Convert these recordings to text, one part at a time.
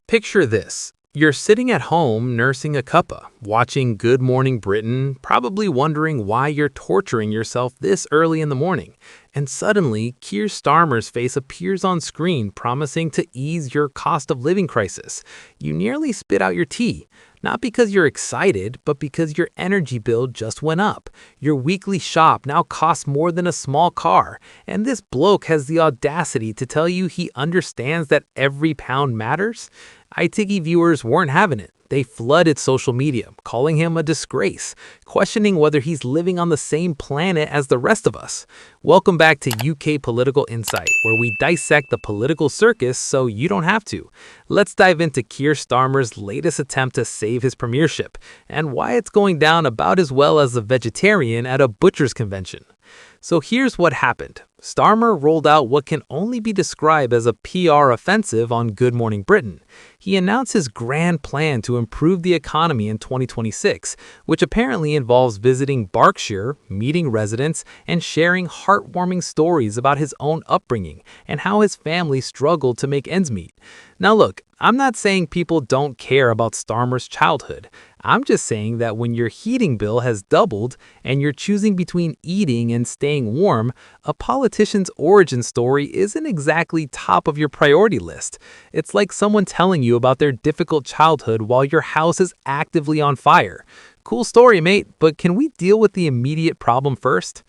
Picture this. You're sitting at home nursing a cuppa, watching Good Morning Britain, probably wondering why you're torturing yourself this early in the morning. And suddenly, Keir Starmer's face appears on screen promising to ease your cost of living crisis. You nearly spit out your tea. Not because you're excited, but because your energy bill just went up. Your weekly shop now costs more than a small car. And this bloke has the audacity to tell you he understands that every pound matters? ITV viewers weren't having it. They flooded social media, calling him a disgrace, questioning whether he's living on the same planet as the rest of us. Welcome back to UK Political Insight, where we dissect the political circus so you don't have to. Let's dive into Keir Starmer's latest attempt to save his premiership, and why it's going down about as well as a vegetarian at a butcher's convention. So here's what happened. Starmer rolled out what can only be described as a PR offensive on Good Morning Britain. He announced his grand plan to improve the economy in 2026, which apparently involves visiting Berkshire, meeting residents, and sharing heartwarming stories about his own upbringing and how his family struggled to make ends meet. Now look, I'm not saying people don't care about Starmer's childhood. I'm just saying that when your heating bill has doubled and you're choosing between eating and staying warm, a politician's origin story isn't exactly top of your priority list. It's like someone telling you about their difficult childhood while your house is actively on fire. Cool story, mate, but can we deal with the immediate problem first?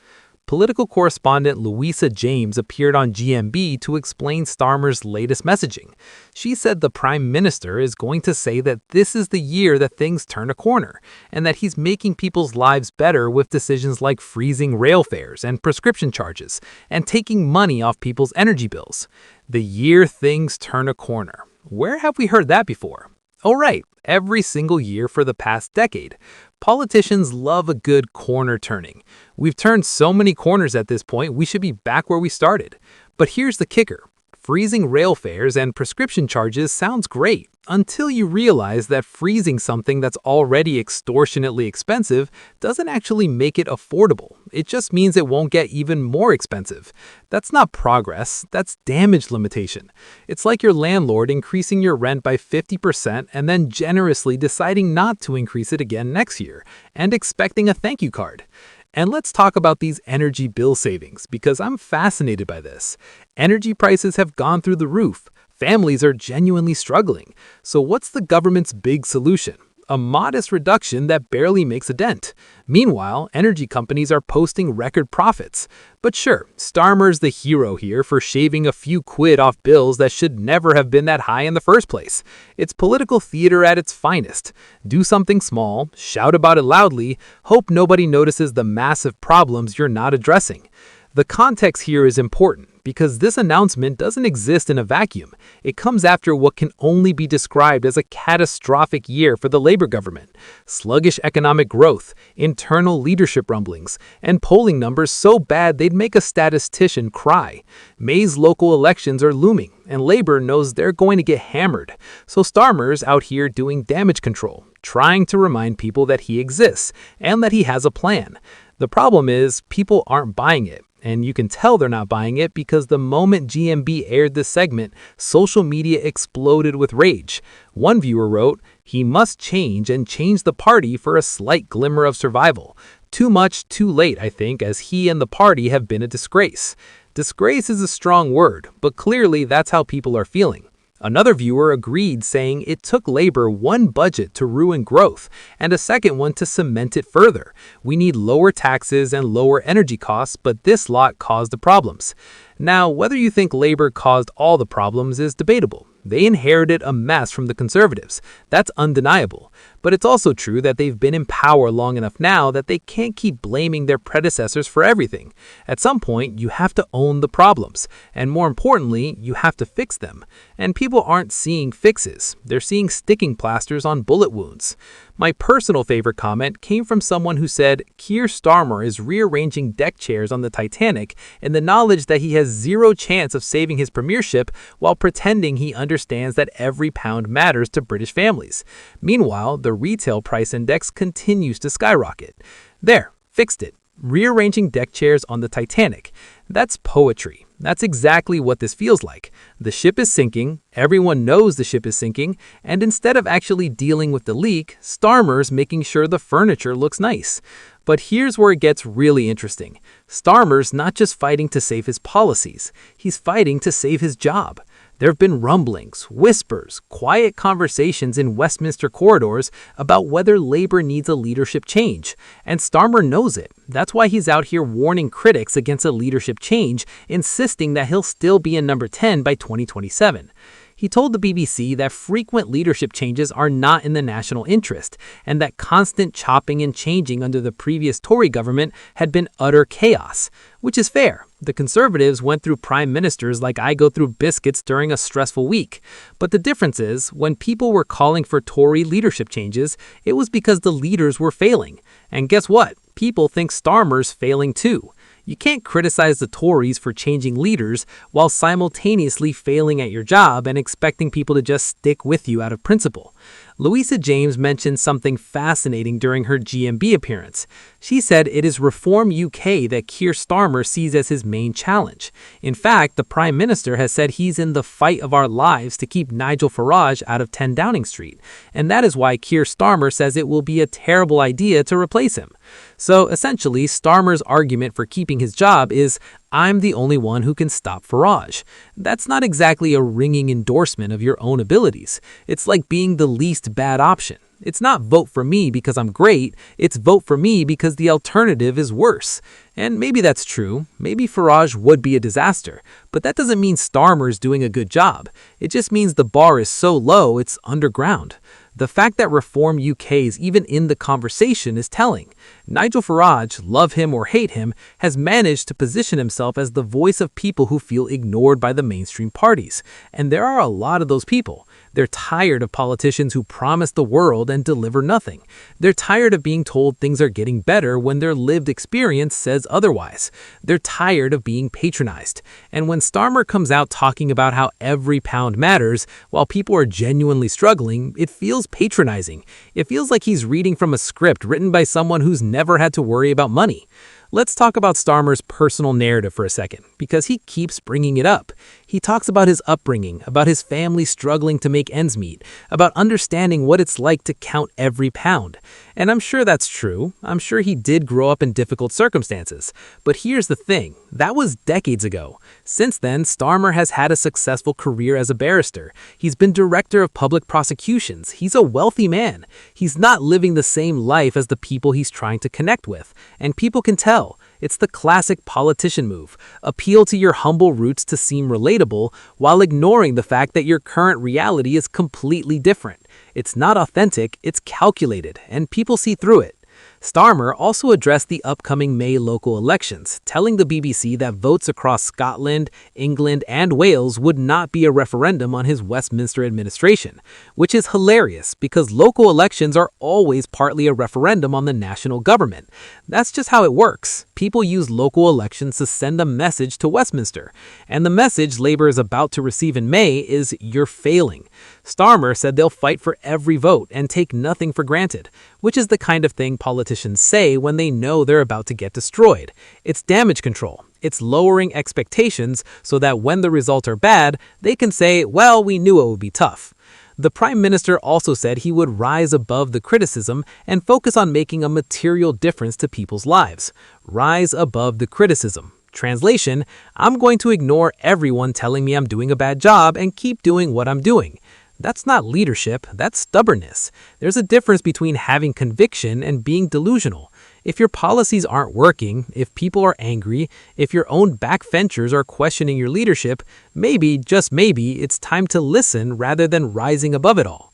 Political correspondent Louisa James appeared on GMB to explain Starmer's latest messaging. She said the Prime Minister is going to say that this is the year that things turn a corner, and that he's making people's lives better with decisions like freezing rail fares and prescription charges, and taking money off people's energy bills. The year things turn a corner. Where have we heard that before? Oh right, every single year for the past decade. Politicians love a good corner turning. We've turned so many corners at this point, we should be back where we started. But here's the kicker. Freezing rail fares and prescription charges sounds great, until you realize that freezing something that's already extortionately expensive doesn't actually make it affordable. It just means it won't get even more expensive. That's not progress, that's damage limitation. It's like your landlord increasing your rent by 50% and then generously deciding not to increase it again next year, and expecting a thank you card. And let's talk about these energy bill savings, because I'm fascinated by this. Energy prices have gone through the roof. Families are genuinely struggling. So what's the government's big solution? A modest reduction that barely makes a dent. Meanwhile, energy companies are posting record profits. But sure, Starmer's the hero here for shaving a few quid off bills that should never have been that high in the first place. It's political theater at its finest. Do something small, shout about it loudly, hope nobody notices the massive problems you're not addressing. The context here is important because this announcement doesn't exist in a vacuum. It comes after what can only be described as a catastrophic year for the Labour government. Sluggish economic growth, internal leadership rumblings, and polling numbers so bad they'd make a statistician cry. May's local elections are looming, and Labour knows they're going to get hammered. So Starmer's out here doing damage control, trying to remind people that he exists and that he has a plan. The problem is, people aren't buying it. And you can tell they're not buying it because the moment GMB aired this segment, social media exploded with rage. One viewer wrote, "He must change and change the party for a slight glimmer of survival. Too much, too late, I think, as he and the party have been a disgrace." Disgrace is a strong word, but clearly that's how people are feeling. Another viewer agreed, saying it took Labour one budget to ruin growth and a second one to cement it further. We need lower taxes and lower energy costs, but this lot caused the problems. Now, whether you think Labour caused all the problems is debatable. They inherited a mess from the Conservatives. That's undeniable. But it's also true that they've been in power long enough now that they can't keep blaming their predecessors for everything. At some point, you have to own the problems. And more importantly, you have to fix them. And people aren't seeing fixes. They're seeing sticking plasters on bullet wounds. My personal favorite comment came from someone who said Keir Starmer is rearranging deck chairs on the Titanic in the knowledge that he has zero chance of saving his premiership while pretending he understands that every pound matters to British families. Meanwhile, the retail price index continues to skyrocket. There, fixed it. Rearranging deck chairs on the Titanic. That's poetry. That's exactly what this feels like. The ship is sinking, everyone knows the ship is sinking, and instead of actually dealing with the leak, Starmer's making sure the furniture looks nice. But here's where it gets really interesting. Starmer's not just fighting to save his policies, he's fighting to save his job. There have been rumblings, whispers, quiet conversations in Westminster corridors about whether Labour needs a leadership change. And Starmer knows it. That's why he's out here warning critics against a leadership change, insisting that he'll still be in number 10 by 2027. He told the BBC that frequent leadership changes are not in the national interest, and that constant chopping and changing under the previous Tory government had been utter chaos, which is fair. The Conservatives went through prime ministers like I go through biscuits during a stressful week. But the difference is, when people were calling for Tory leadership changes, it was because the leaders were failing. And guess what? People think Starmer's failing too. You can't criticize the Tories for changing leaders while simultaneously failing at your job and expecting people to just stick with you out of principle. Louisa James mentioned something fascinating during her GMB appearance. She said it is Reform UK that Keir Starmer sees as his main challenge. In fact, the Prime Minister has said he's in the fight of our lives to keep Nigel Farage out of 10 Downing Street, and that is why Keir Starmer says it will be a terrible idea to replace him. So essentially, Starmer's argument for keeping his job is, I'm the only one who can stop Farage. That's not exactly a ringing endorsement of your own abilities. It's like being the least bad option. It's not vote for me because I'm great, it's vote for me because the alternative is worse. And maybe that's true, maybe Farage would be a disaster, but that doesn't mean Starmer's doing a good job. It just means the bar is so low it's underground. The fact that Reform UK is even in the conversation is telling. Nigel Farage, love him or hate him, has managed to position himself as the voice of people who feel ignored by the mainstream parties. And there are a lot of those people. They're tired of politicians who promise the world and deliver nothing. They're tired of being told things are getting better when their lived experience says otherwise. They're tired of being patronized. And when Starmer comes out talking about how every pound matters, while people are genuinely struggling, it feels patronizing. It feels like he's reading from a script written by someone who's never had to worry about money. Let's talk about Starmer's personal narrative for a second, because he keeps bringing it up. He talks about his upbringing, about his family struggling to make ends meet, about understanding what it's like to count every pound. And I'm sure that's true. I'm sure he did grow up in difficult circumstances. But here's the thing, that was decades ago. Since then, Starmer has had a successful career as a barrister. He's been director of public prosecutions. He's a wealthy man. He's not living the same life as the people he's trying to connect with. And people can tell. It's the classic politician move. Appeal to your humble roots to seem relatable while ignoring the fact that your current reality is completely different. It's not authentic, it's calculated, and people see through it. Starmer also addressed the upcoming May local elections, telling the BBC that votes across Scotland, England, and Wales would not be a referendum on his Westminster administration, which is hilarious because local elections are always partly a referendum on the national government. That's just how it works. People use local elections to send a message to Westminster, and the message Labour is about to receive in May is, you're failing. Starmer said they'll fight for every vote and take nothing for granted, which is the kind of thing politicians say when they know they're about to get destroyed. It's damage control. It's lowering expectations so that when the results are bad, they can say, well, we knew it would be tough. The Prime Minister also said he would rise above the criticism and focus on making a material difference to people's lives. Rise above the criticism. Translation, I'm going to ignore everyone telling me I'm doing a bad job and keep doing what I'm doing. That's not leadership, that's stubbornness. There's a difference between having conviction and being delusional. If your policies aren't working, if people are angry, if your own backbenchers are questioning your leadership, maybe, just maybe, it's time to listen rather than rising above it all.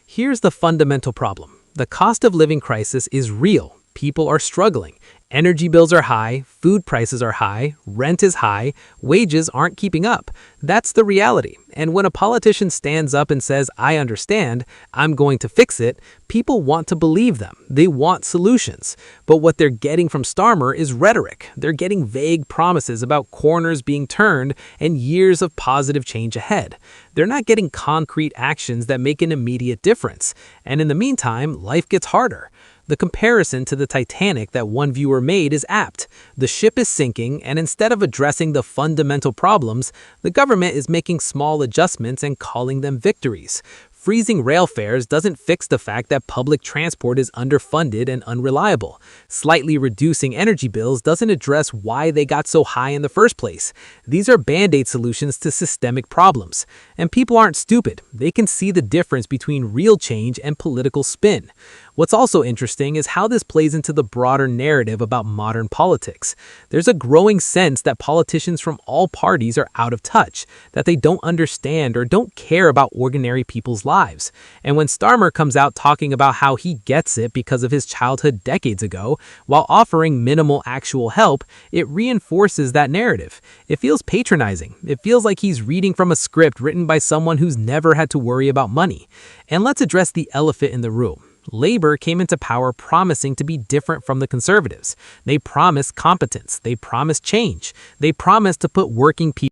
Here's the fundamental problem. The cost of living crisis is real. People are struggling. Energy bills are high, food prices are high, rent is high, wages aren't keeping up. That's the reality. And when a politician stands up and says, I understand, I'm going to fix it, people want to believe them. They want solutions. But what they're getting from Starmer is rhetoric. They're getting vague promises about corners being turned and years of positive change ahead. They're not getting concrete actions that make an immediate difference. And in the meantime, life gets harder. The comparison to the Titanic that one viewer made is apt. The ship is sinking, and instead of addressing the fundamental problems, the government is making small adjustments and calling them victories. Freezing rail fares doesn't fix the fact that public transport is underfunded and unreliable. Slightly reducing energy bills doesn't address why they got so high in the first place. These are band-aid solutions to systemic problems. And people aren't stupid. They can see the difference between real change and political spin. What's also interesting is how this plays into the broader narrative about modern politics. There's a growing sense that politicians from all parties are out of touch, that they don't understand or don't care about ordinary people's lives. And when Starmer comes out talking about how he gets it because of his childhood decades ago, while offering minimal actual help, it reinforces that narrative. It feels patronizing. It feels like he's reading from a script written by someone who's never had to worry about money. And let's address the elephant in the room. Labor came into power promising to be different from the Conservatives. They promised competence. They promised change. They promised to put working people